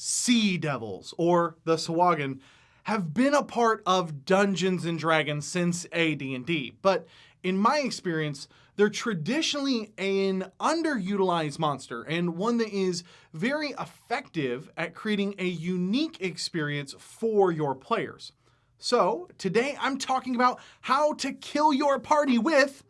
Sea Devils, or the Sahuagin, have been a part of Dungeons & Dragons since AD&D, but in my experience, they're traditionally an underutilized monster and one that is very effective at creating a unique experience for your players. So today I'm talking about how to kill your party with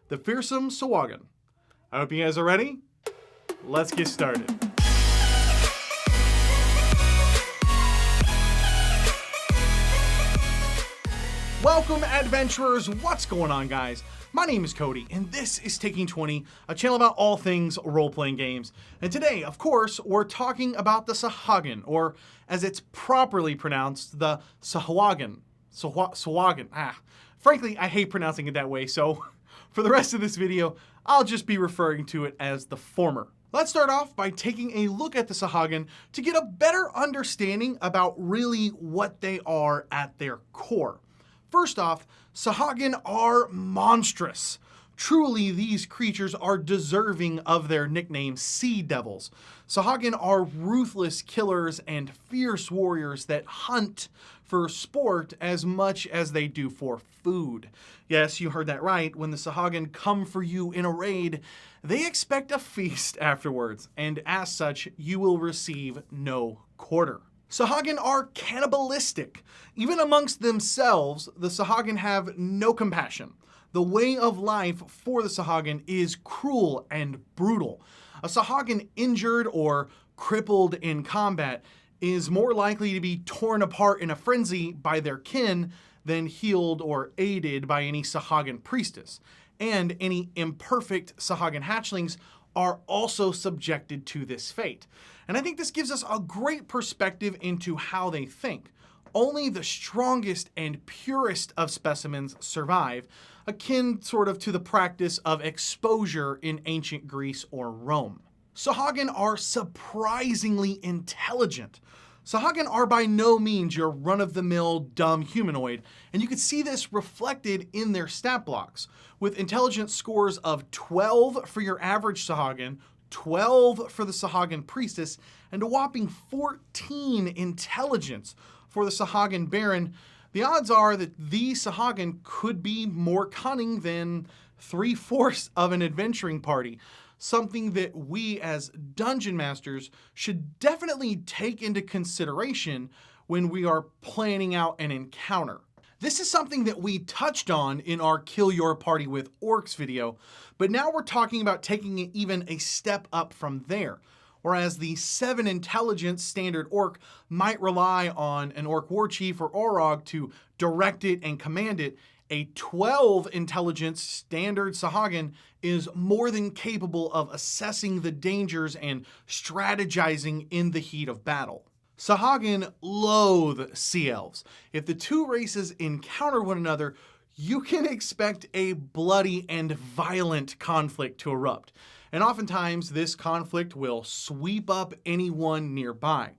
the fearsome Sahuagin. I hope you guys are ready. Let's get started. Welcome, adventurers. What's going on, guys? My name is Cody, and this is Taking 20, a channel about all things role-playing games. And today, of course, we're talking about the Sahuagin, or as it's properly pronounced, the Sahuagin. Sahuagin. Frankly, I hate pronouncing it that way, so for the rest of this video, I'll just be referring to it as the former. Let's start off by taking a look at the Sahuagin to get a better understanding about really what they are at their core. First off, Sahuagin are monstrous. Truly, these creatures are deserving of their nickname Sea Devils. Sahuagin are ruthless killers and fierce warriors that hunt for sport as much as they do for food. Yes, you heard that right. When the Sahuagin come for you in a raid, they expect a feast afterwards, and as such, you will receive no quarter. Sahuagin are cannibalistic. Even amongst themselves, the Sahuagin have no compassion. The way of life for the Sahuagin is cruel and brutal. A Sahuagin injured or crippled in combat is more likely to be torn apart in a frenzy by their kin than healed or aided by any Sahuagin Priestess. And any imperfect Sahuagin hatchlings are also subjected to this fate. And I think this gives us a great perspective into how they think. Only the strongest and purest of specimens survive, akin sort of to the practice of exposure in ancient Greece or Rome. Sahuagin are surprisingly intelligent. Sahuagin are by no means your run-of-the-mill dumb humanoid, and you can see this reflected in their stat blocks, with intelligence scores of 12 for your average Sahuagin, 12 for the Sahuagin Priestess, and a whopping 14 intelligence for the Sahuagin Baron. The odds are that these Sahuagin could be more cunning than 3/4 of an adventuring party, something that we as dungeon masters should definitely take into consideration when we are planning out an encounter. This is something that we touched on in our Kill Your Party with Orcs video, but now we're talking about taking it even a step up from there. Whereas the 7 intelligence standard orc might rely on an orc war chief or orog to direct it and command it, a 12 intelligence standard Sahuagin is more than capable of assessing the dangers and strategizing in the heat of battle. Sahuagin loathe sea elves. If the two races encounter one another, you can expect a bloody and violent conflict to erupt. And oftentimes this conflict will sweep up anyone nearby.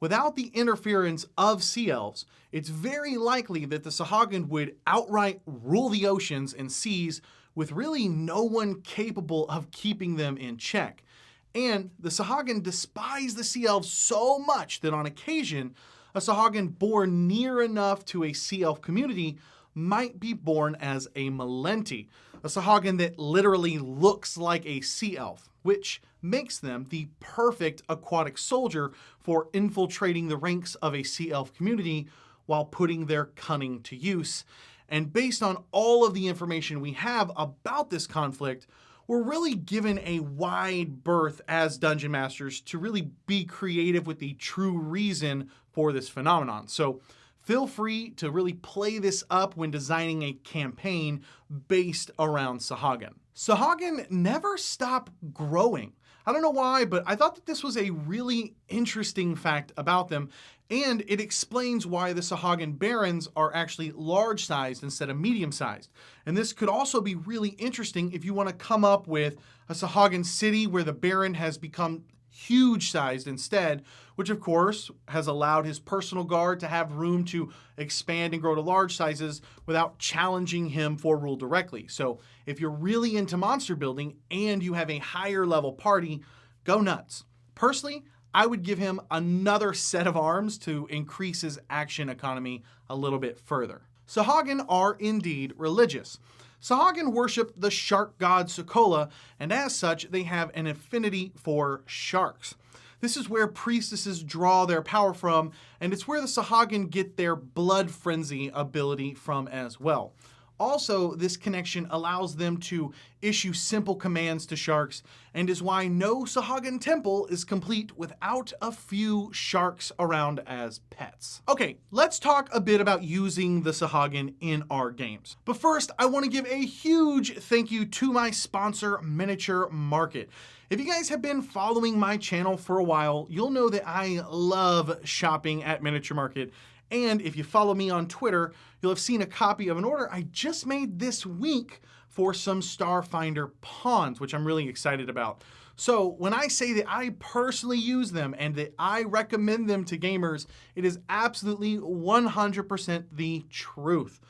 Without the interference of sea elves, it's very likely that the Sahuagin would outright rule the oceans and seas with really no one capable of keeping them in check. And the Sahuagin despise the sea elves so much that on occasion, a Sahuagin born near enough to a sea elf community might be born as a Malenti, a Sahuagin that literally looks like a sea elf, which makes them the perfect aquatic soldier for infiltrating the ranks of a sea elf community while putting their cunning to use. And based on all of the information we have about this conflict, we're really given a wide berth as dungeon masters to really be creative with the true reason for this phenomenon. So feel free to really play this up when designing a campaign based around Sahuagin. Sahuagin never stop growing. I don't know why, but I thought that this was a really interesting fact about them, and it explains why the Sahuagin Barons are actually large-sized instead of medium-sized. And this could also be really interesting if you want to come up with a Sahuagin city where the Baron has become huge-sized instead, which of course has allowed his personal guard to have room to expand and grow to large sizes without challenging him for rule directly. So if you're really into monster building and you have a higher level party, go nuts. Personally, I would give him another set of arms to increase his action economy a little bit further. Sahuagin are indeed religious. Sahuagin worship the shark god Sokola, and as such, they have an affinity for sharks. This is where priestesses draw their power from, and it's where the Sahuagin get their blood frenzy ability from as well. Also, this connection allows them to issue simple commands to sharks, and is why no Sahuagin temple is complete without a few sharks around as pets. Okay, let's talk a bit about using the Sahuagin in our games. But first, I want to give a huge thank you to my sponsor, Miniature Market. If you guys have been following my channel for a while, you'll know that I love shopping at Miniature Market. And if you follow me on Twitter, you'll have seen a copy of an order I just made this week for some Starfinder pawns, which I'm really excited about. So when I say that I personally use them and that I recommend them to gamers, it is absolutely 100% the truth.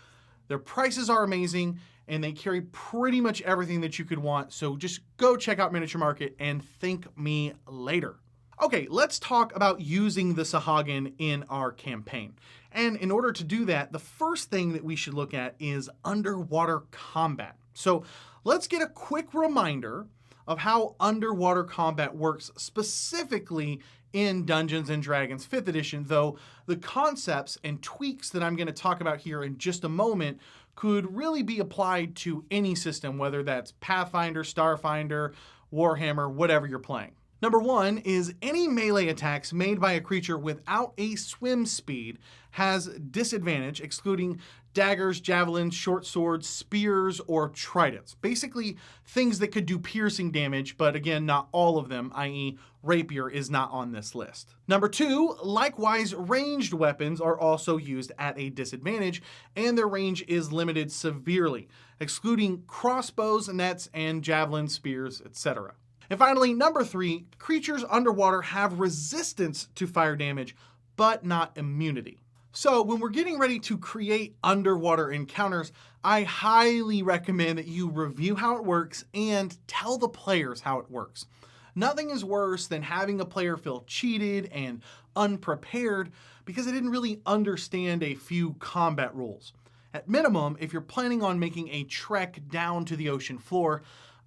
Their prices are amazing, and they carry pretty much everything that you could want. So just go check out Miniature Market and thank me later. Okay, let's talk about using the Sahuagin in our campaign. And in order to do that, the first thing that we should look at is underwater combat. So let's get a quick reminder of how underwater combat works specifically in Dungeons & Dragons 5th edition, though the concepts and tweaks that I'm going to talk about here in just a moment could really be applied to any system, whether that's Pathfinder, Starfinder, Warhammer, whatever you're playing. Number one is any melee attacks made by a creature without a swim speed has disadvantage, excluding daggers, javelins, short swords, spears, or tridents. Basically, things that could do piercing damage, but again, not all of them, i.e. rapier is not on this list. Number two, likewise, ranged weapons are also used at a disadvantage, and their range is limited severely, excluding crossbows, nets, and javelins, spears, etc. And finally, number three, creatures underwater have resistance to fire damage, but not immunity. So when we're getting ready to create underwater encounters, I highly recommend that you review how it works and tell the players how it works. Nothing is worse than having a player feel cheated and unprepared because they didn't really understand a few combat rules. At minimum, if you're planning on making a trek down to the ocean floor,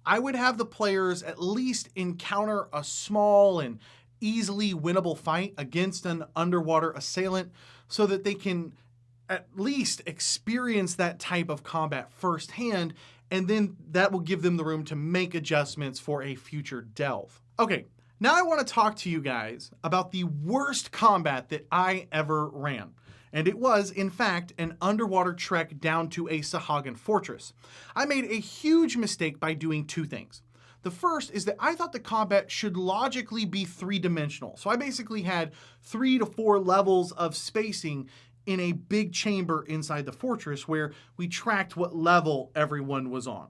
I would have the players at least encounter a small and easily winnable fight against an underwater assailant so that they can at least experience that type of combat firsthand, and then that will give them the room to make adjustments for a future delve. Okay, now I want to talk to you guys about the worst combat that I ever ran. And it was, in fact, an underwater trek down to a Sahuagin fortress. I made a huge mistake by doing two things. The first is that I thought the combat should logically be three-dimensional. So I basically had 3 to 4 levels of spacing in a big chamber inside the fortress where we tracked what level everyone was on.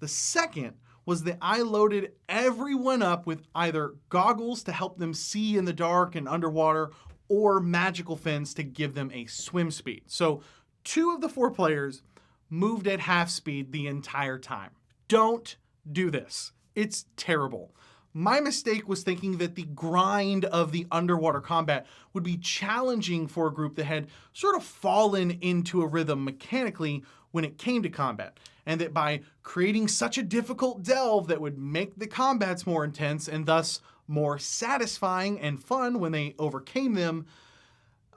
The second was that I loaded everyone up with either goggles to help them see in the dark and underwater, or magical fins to give them a swim speed. So 2 of the 4 players moved at half speed the entire time. Don't do this. It's terrible. My mistake was thinking that the grind of the underwater combat would be challenging for a group that had sort of fallen into a rhythm mechanically when it came to combat, and that by creating such a difficult delve that would make the combats more intense and thus more satisfying and fun when they overcame them.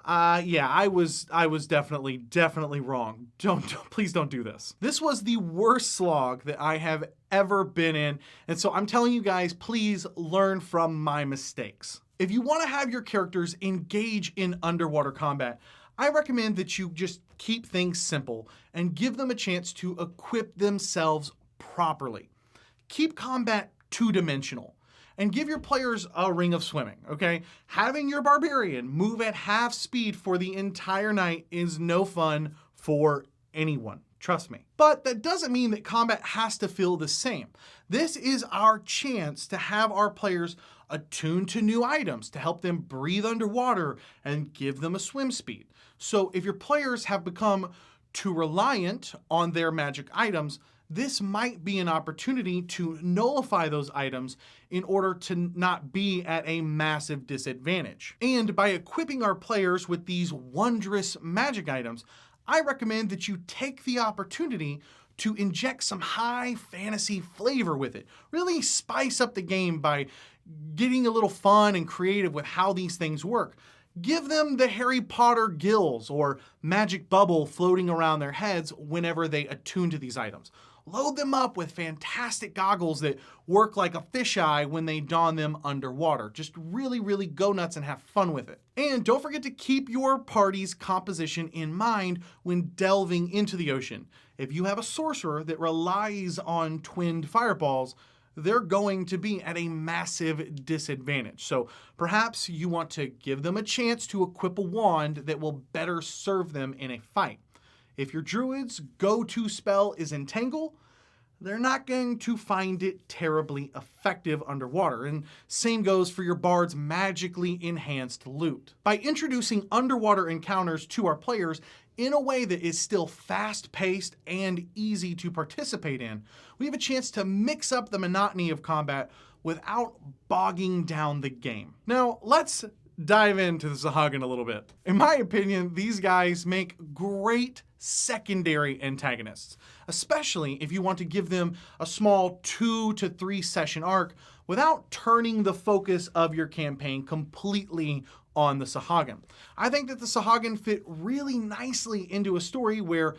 Yeah, I was definitely wrong. Please don't do this. This was the worst slog that I have ever been in, and so I'm telling you guys, please learn from my mistakes. If you want to have your characters engage in underwater combat, I recommend that you just keep things simple and give them a chance to equip themselves properly. Keep combat two-dimensional. And give your players a ring of swimming, okay? Having your barbarian move at half speed for the entire night is no fun for anyone, trust me. But that doesn't mean that combat has to feel the same. This is our chance to have our players attuned to new items to help them breathe underwater and give them a swim speed. So if your players have become too reliant on their magic items, this might be an opportunity to nullify those items in order to not be at a massive disadvantage. And by equipping our players with these wondrous magic items, I recommend that you take the opportunity to inject some high fantasy flavor with it. Really spice up the game by getting a little fun and creative with how these things work. Give them the Harry Potter gills or magic bubble floating around their heads whenever they attune to these items. Load them up with fantastic goggles that work like a fisheye when they don them underwater. Just really go nuts and have fun with it. And don't forget to keep your party's composition in mind when delving into the ocean. If you have a sorcerer that relies on twinned fireballs, they're going to be at a massive disadvantage. So perhaps you want to give them a chance to equip a wand that will better serve them in a fight. If your druid's go-to spell is Entangle, they're not going to find it terribly effective underwater. And same goes for your bard's magically enhanced loot. By introducing underwater encounters to our players in a way that is still fast-paced and easy to participate in, we have a chance to mix up the monotony of combat without bogging down the game. Now, let's dive into the Sahuagin a little bit. In my opinion, these guys make great secondary antagonists, especially if you want to give them a small 2 to 3 session arc without turning the focus of your campaign completely on the Sahuagin. I think that the Sahuagin fit really nicely into a story where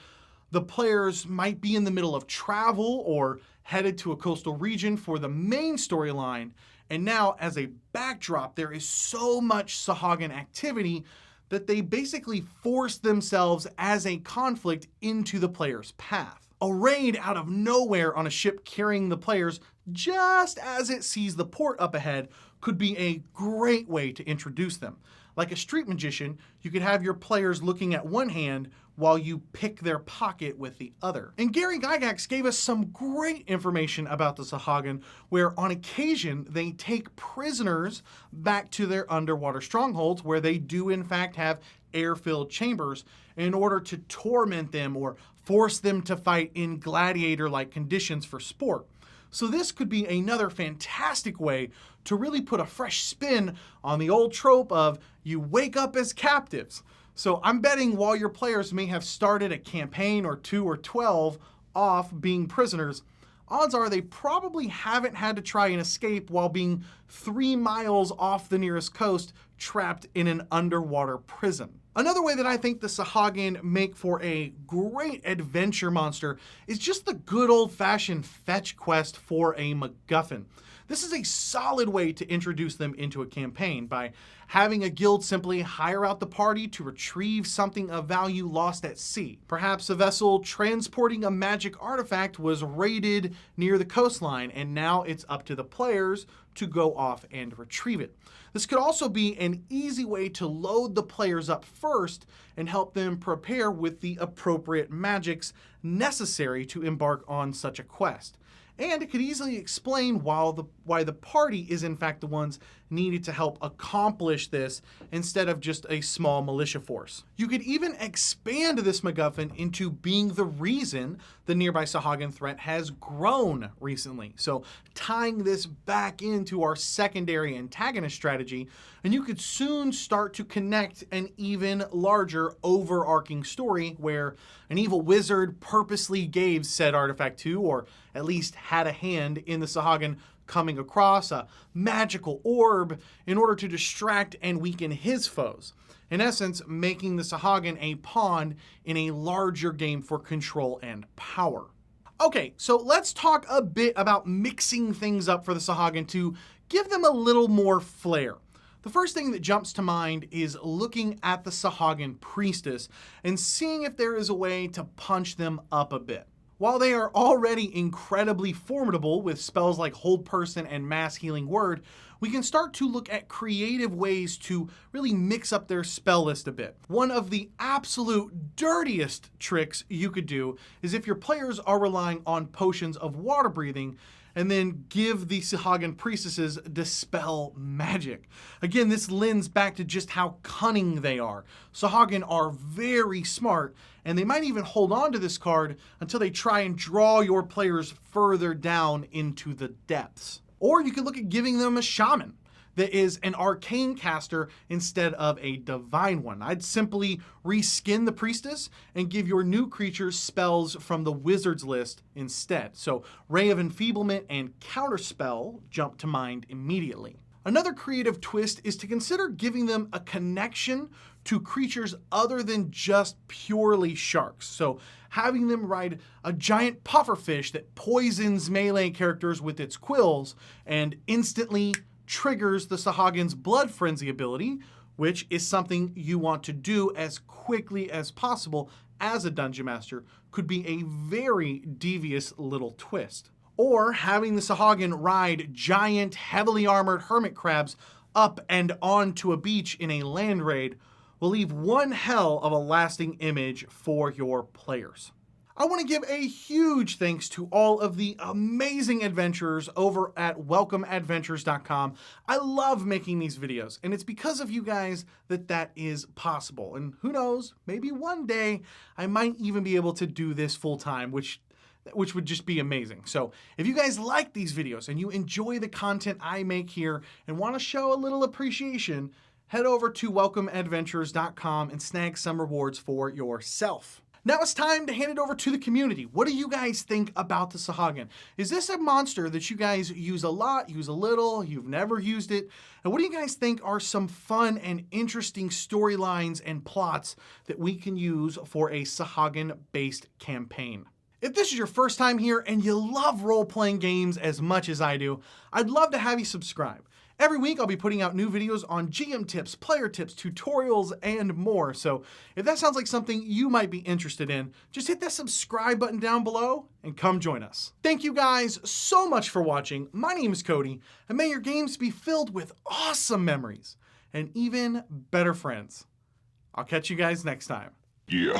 the players might be in the middle of travel or headed to a coastal region for the main storyline, and now as a backdrop, there is so much Sahuagin activity that they basically force themselves as a conflict into the player's path. A raid out of nowhere on a ship carrying the players just as it sees the port up ahead could be a great way to introduce them. Like a street magician, you could have your players looking at one hand while you pick their pocket with the other. And Gary Gygax gave us some great information about the Sahuagin, where on occasion they take prisoners back to their underwater strongholds where they do in fact have air-filled chambers in order to torment them or force them to fight in gladiator-like conditions for sport. So this could be another fantastic way to really put a fresh spin on the old trope of you wake up as captives. So I'm betting while your players may have started a campaign or 2 or 12 off being prisoners, odds are they probably haven't had to try and escape while being 3 miles off the nearest coast, trapped in an underwater prison. Another way that I think the Sahuagin make for a great adventure monster is just the good old-fashioned fetch quest for a MacGuffin. This is a solid way to introduce them into a campaign by having a guild simply hire out the party to retrieve something of value lost at sea. Perhaps a vessel transporting a magic artifact was raided near the coastline, and now it's up to the players to go off and retrieve it. This could also be an easy way to load the players up first and help them prepare with the appropriate magics necessary to embark on such a quest. And it could easily explain why the party is in fact the ones needed to help accomplish this instead of just a small militia force. You could even expand this MacGuffin into being the reason the nearby Sahuagin threat has grown recently. So tying this back into our secondary antagonist strategy, and you could soon start to connect an even larger overarching story where an evil wizard purposely gave said artifact to, or at least had a hand in the Sahuagin coming across a magical orb in order to distract and weaken his foes. In essence, making the Sahuagin a pawn in a larger game for control and power. Okay, so let's talk a bit about mixing things up for the Sahuagin to give them a little more flair. The first thing that jumps to mind is looking at the Sahuagin Priestess and seeing if there is a way to punch them up a bit. While they are already incredibly formidable with spells like Hold Person and Mass Healing Word, we can start to look at creative ways to really mix up their spell list a bit. One of the absolute dirtiest tricks you could do is if your players are relying on potions of water breathing, and then give the Sahuagin Priestesses Dispel Magic. Again, this lends back to just how cunning they are. Sahuagin are very smart, and they might even hold on to this card until they try and draw your players further down into the depths. Or you could look at giving them a Shaman that is an arcane caster instead of a divine one. I'd simply reskin the Priestess and give your new creatures spells from the Wizards list instead. So Ray of Enfeeblement and Counterspell jump to mind immediately. Another creative twist is to consider giving them a connection to creatures other than just purely sharks. So having them ride a giant pufferfish that poisons melee characters with its quills and instantly triggers the Sahuagin's Blood Frenzy ability, which is something you want to do as quickly as possible as a Dungeon Master, could be a very devious little twist. Or having the Sahuagin ride giant, heavily armored hermit crabs up and onto a beach in a land raid will leave one hell of a lasting image for your players. I want to give a huge thanks to all of the amazing adventurers over at welcomeadventures.com. I love making these videos, and it's because of you guys that is possible. And who knows, maybe one day I might even be able to do this full time, which would just be amazing. So if you guys like these videos and you enjoy the content I make here and want to show a little appreciation, head over to welcomeadventures.com and snag some rewards for yourself. Now it's time to hand it over to the community. What do you guys think about the Sahuagin? Is this a monster that you guys use a lot, use a little, you've never used it? And what do you guys think are some fun and interesting storylines and plots that we can use for a Sahuagin-based campaign? If this is your first time here and you love role-playing games as much as I do, I'd love to have you subscribe. Every week I'll be putting out new videos on GM tips, player tips, tutorials, and more. So if that sounds like something you might be interested in, just hit that subscribe button down below and come join us. Thank you guys so much for watching. My name is Cody, and may your games be filled with awesome memories and even better friends. I'll catch you guys next time. Yeah.